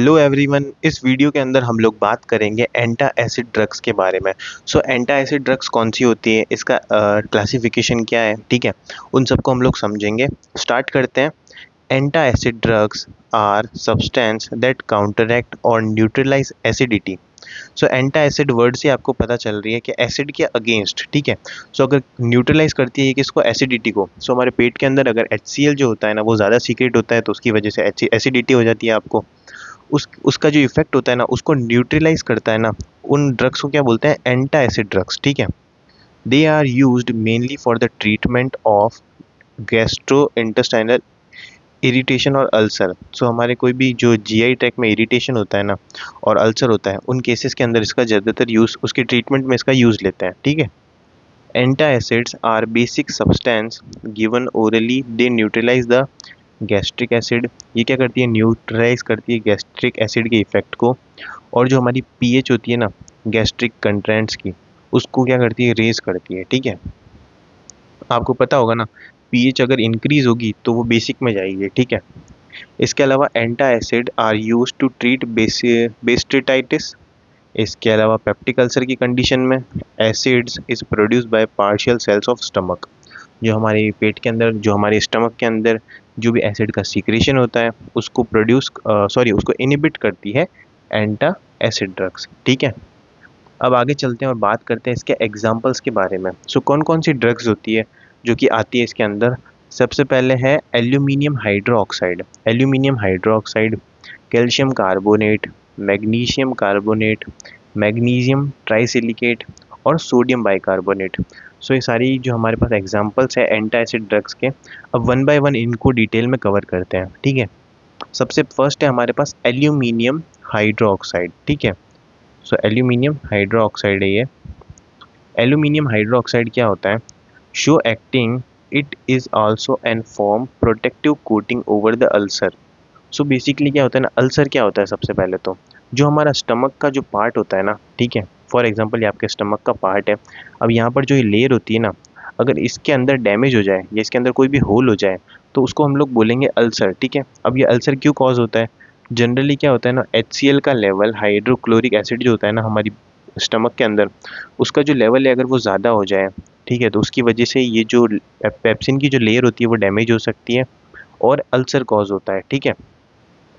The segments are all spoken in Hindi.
Hello everyone. इस वीडियो के अंदर हम लोग बात करेंगे एंटा एसिड ड्रग्स के बारे में। एंटा एसिड ड्रग्स कौन सी होती है, इसका क्लासिफिकेशन क्या है, ठीक है, उन सबको हम लोग समझेंगे। स्टार्ट करते हैं। Antacid drugs are substance that counteract और neutralise acidity. Antacid word से आपको पता चल रही है कि एसिड के अगेंस्ट, ठीक है। अगर न्यूट्रलाइज करती है किसको, एसिडिटी को। हमारे पेट के अंदर अगर HCl जो होता है ना वो ज़्यादा सीक्रेट होता है तो उसकी वजह से एसिडिटी हो जाती है आपको। उसका जो इफेक्ट होता है ना उसको न्यूट्रलाइज करता है ना। उन ड्रग्स को क्या बोलते हैं, एंटा एसिड ड्रग्स, ठीक है। They are used mainly for the treatment of gastrointestinal irritation और अल्सर। हमारे कोई भी जो GI ट्रैक में इरिटेशन होता है ना और अल्सर होता है, उन केसेस के अंदर इसका ज़्यादातर यूज़, उसके ट्रीटमेंट में इसका यूज़ लेते हैं, ठीक है। Antacids are basic substance given orally, they neutralise the gastric acid. ये क्या करती है, न्यूट्रलाइज करती है गैस्ट्रिक एसिड के इफेक्ट को। और जो हमारी pH होती है ना गैस्ट्रिक कंट्रेंट्स की, उसको क्या करती है, रेज करती है, ठीक है। आपको पता होगा ना, pH अगर इंक्रीज होगी तो वो बेसिक में जाएगी, ठीक है। इसके अलावा antacid are use to treat gastritis. इसके अलावा पेप्टिक अल्सर की कंडीशन में acids is produce by partial cells of stomach. जो हमारे पेट के अंदर, जो हमारे स्टमक के अंदर जो भी एसिड का सीक्रेशन होता है उसको उसको इनिबिट करती है एंटा एसिड ड्रग्स, ठीक है। अब आगे चलते हैं और बात करते हैं इसके एग्जांपल्स के बारे में। कौन कौन सी ड्रग्स होती है जो कि आती है इसके अंदर। सबसे पहले है aluminium hydroxide. Aluminium hydroxide, calcium carbonate, magnesium carbonate, magnesium trisilicate और सोडियम बाइकार्बोनेट। ये सारी जो हमारे पास एग्जांपल्स है एंटा एसिड ड्रग्स के। अब वन बाय वन इनको डिटेल में कवर करते हैं, ठीक है। सबसे फर्स्ट है हमारे पास एल्यूमिनियम हाइड्रोक्साइड, ठीक है। एल्यूमिनियम हाइड्रोक्साइड है ये। एल्यूमिनियम हाइड्रोक्साइड क्या होता है, show acting it is also an form protective coating over the ulcer. Basically क्या होता है ना, अल्सर क्या होता है, सबसे पहले तो जो हमारा स्टमक का जो पार्ट होता है ना, ठीक है। फॉर एग्जांपल ये आपके स्टमक का पार्ट है। अब यहाँ पर जो ये लेयर होती है ना, अगर इसके अंदर डैमेज हो जाए या इसके अंदर कोई भी होल हो जाए तो उसको हम लोग बोलेंगे अल्सर, ठीक है। अब ये अल्सर क्यों कॉज होता है, जनरली क्या होता है ना, HCl का लेवल, हाइड्रोक्लोरिक एसिड जो होता है ना हमारी स्टमक के अंदर, उसका जो लेवल है अगर वो ज़्यादा हो जाए, ठीक है, तो उसकी वजह से ये जो पेप्सिन की जो लेयर होती है वो डैमेज हो सकती है और अल्सर कॉज होता है, ठीक है।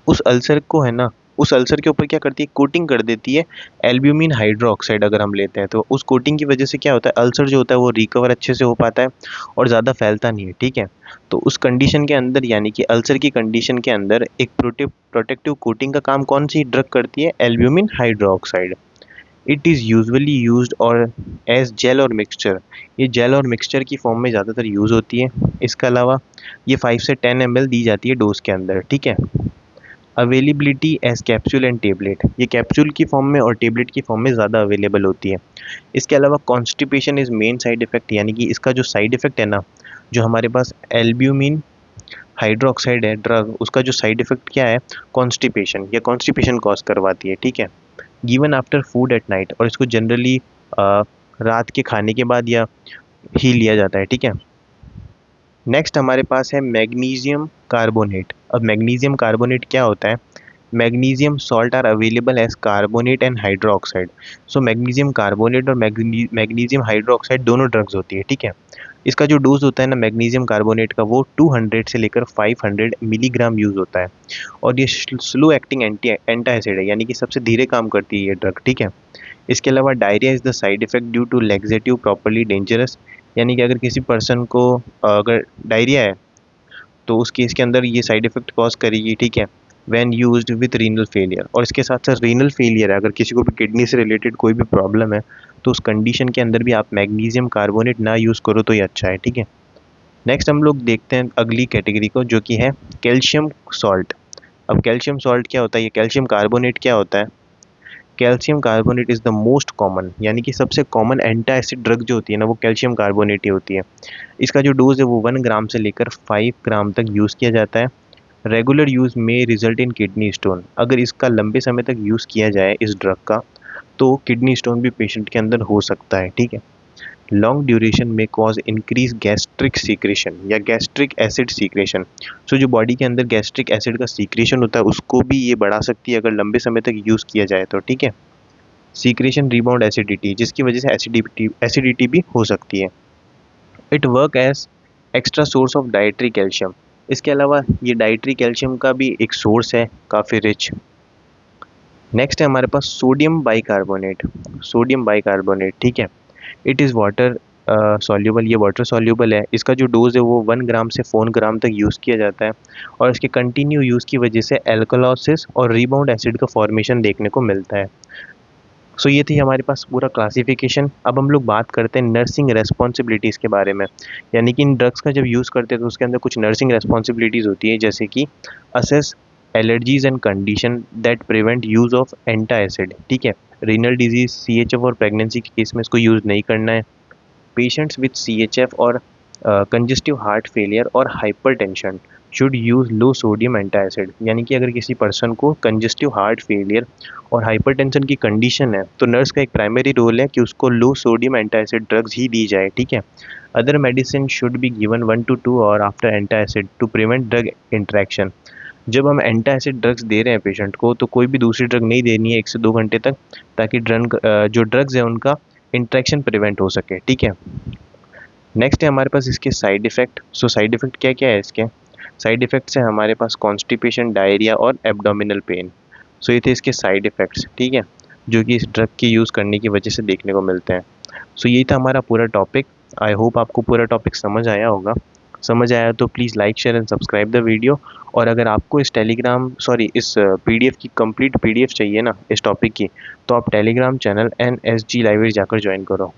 उस अल्सर को है ना, उस अल्सर के ऊपर क्या करती है, कोटिंग कर देती है एल्ब्यूमिन हाइड्रोक्साइड। अगर हम लेते हैं तो उस कोटिंग की वजह से क्या होता है, अल्सर जो होता है वो रिकवर अच्छे से हो पाता है और ज़्यादा फैलता नहीं है, ठीक है। तो उस कंडीशन के अंदर, यानी कि अल्सर की कंडीशन के अंदर एक प्रोटेक्टिव कोटिंग का काम कौन सी ड्रग करती है, albumin hydroxide. It is usually used और एज जेल और मिक्सचर। ये जेल और मिक्सचर की फॉर्म में ज़्यादातर यूज़ होती है। इसके अलावा ये 5 से 10 ml दी जाती है डोज के अंदर, ठीक है। Availability as capsule and tablet, ये कैप्सूल की फॉर्म में और टेबलेट की फॉर्म में ज़्यादा अवेलेबल होती है। इसके अलावा constipation is main side effect, यानी कि इसका जो साइड इफ़ेक्ट है ना, जो हमारे पास एल्ब्यूमिन हाइड्रोक्साइड है ड्रग, उसका जो साइड इफ़ेक्ट क्या है, कॉन्स्टिपेशन, या कॉन्स्टिपेशन कॉज करवाती है, ठीक है। Given after food at night, और इसको जनरली रात के खाने के बाद या ही लिया जाता है, ठीक है। नेक्स्ट हमारे पास है मैग्नीशियम कार्बोनेट। अब मैग्नीशियम कार्बोनेट क्या होता है, magnesium salt are available as carbonate and hydroxide. Magnesium carbonate और मैग्नीशियम हाइड्रोक्साइड दोनों ड्रग्स होती है, ठीक है। इसका जो डोज होता है ना मैग्नीशियम कार्बोनेट का, वो 200 से लेकर 500 मिलीग्राम यूज़ होता है। और ये स्लो एक्टिंग एंटा एसिड है, यानी कि सबसे धीरे काम करती है ये ड्रग, ठीक है। इसके अलावा diarrhoea is the side effect due to laxative properly dangerous, यानी कि अगर किसी पर्सन को अगर डायरिया है तो उस केस के अंदर ये साइड इफेक्ट कॉज करेगी, ठीक है। When used with renal failure, और इसके साथ साथ रीनल फेलियर है, अगर किसी को भी किडनी से रिलेटेड कोई भी प्रॉब्लम है तो उस कंडीशन के अंदर भी आप मैग्नीशियम कार्बोनेट ना यूज़ करो तो ये अच्छा है, ठीक है। नेक्स्ट हम लोग देखते हैं अगली कैटेगरी को, जो कि है कैल्शियम सॉल्ट। अब कैल्शियम सॉल्ट क्या होता है, ये कैल्शियम कार्बोनेट क्या होता है, calcium carbonate is the most common, यानी कि सबसे कॉमन एंटा एसिड ड्रग जो होती है ना वो कैल्शियम कार्बोनेट ही होती है। इसका जो डोज है वो 1 ग्राम से लेकर 5 ग्राम तक यूज़ किया जाता है। रेगुलर यूज़ में रिजल्ट इन किडनी स्टोन, अगर इसका लंबे समय तक यूज़ किया जाए इस ड्रग का तो किडनी स्टोन भी पेशेंट के अंदर हो सकता है, ठीक है। लॉन्ग ड्यूरेशन में कॉज इंक्रीज गैस्ट्रिक सीक्रेशन या गैस्ट्रिक एसिड सीक्रेशन। सो जो बॉडी के अंदर गैस्ट्रिक एसिड का सीक्रेशन होता है उसको भी ये बढ़ा सकती है अगर लंबे समय तक यूज़ किया जाए तो, ठीक है। सीक्रेशन रिबाउंड एसिडिटी, जिसकी वजह से एसिडिटी भी हो सकती है। It work as extra source of dietary calcium, इसके अलावा ये डाइटरी कैल्शियम का भी एक सोर्स है काफ़ी रिच। नेक्स्ट है हमारे पास सोडियम बाइकार्बोनेट। सोडियम बाइकार्बोनेट, ठीक है, इट इज़ वाटर सॉल्यूबल, ये वाटर सॉल्यूबल है। इसका जो डोज है वो 1 ग्राम से 4 ग्राम तक यूज़ किया जाता है और इसके कंटिन्यू यूज़ की वजह से एल्कलॉसिस और रिबाउंड एसिड का फॉर्मेशन देखने को मिलता है। सो ये थी हमारे पास पूरा क्लासिफिकेशन। अब हम लोग बात करते हैं नर्सिंग रेस्पॉन्सिबिलिटीज़ के बारे में, यानी कि इन ड्रग्स का जब यूज़ करते हैं तो उसके अंदर कुछ नर्सिंग रेस्पॉन्सिबिलिटीज़ होती है, जैसे कि assess allergies and condition that prevent use of antacid, ठीक है। रीनल डिजीज, CHF और प्रेगनेंसी के केस में इसको यूज़ नहीं करना है। पेशेंट्स विथ CHF और कंजेस्टिव हार्ट फेलियर और hypertension should use low sodium antacid, यानी कि अगर किसी पर्सन को कंजेस्टिव हार्ट फेलियर और हाइपरटेंशन की कंडीशन है तो नर्स का एक प्राइमरी रोल है कि उसको low sodium antacid drugs ही दी जाए, ठीक है। Other medicine should be given 1 to 2 hour after antacid to prevent drug interaction. जब हम एंटा एसिड ड्रग्स दे रहे हैं पेशेंट को तो कोई भी दूसरी ड्रग नहीं देनी है 1 से 2 घंटे तक, ताकि जो ड्रग्स है उनका इंट्रैक्शन प्रिवेंट हो सके, ठीक है। नेक्स्ट है हमारे पास इसके side effect. So side effect क्या क्या है इसके? साइड इफ़ेक्ट्स है हमारे पास कॉन्स्टिपेशन, डायरिया और एब्डोमिनल पेन। सो ये थे इसके साइड इफ़ेक्ट्स, ठीक है, जो कि इस ड्रग के यूज़ करने की वजह से देखने को मिलते हैं। सो यही था हमारा पूरा टॉपिक। आई होप आपको पूरा टॉपिक समझ आया होगा। समझ आया तो please like, share and subscribe the video. और अगर आपको इस इस PDF की कंप्लीट PDF चाहिए ना इस टॉपिक की, तो आप टेलीग्राम चैनल NSG लाइब्रेरी जाकर ज्वाइन करो।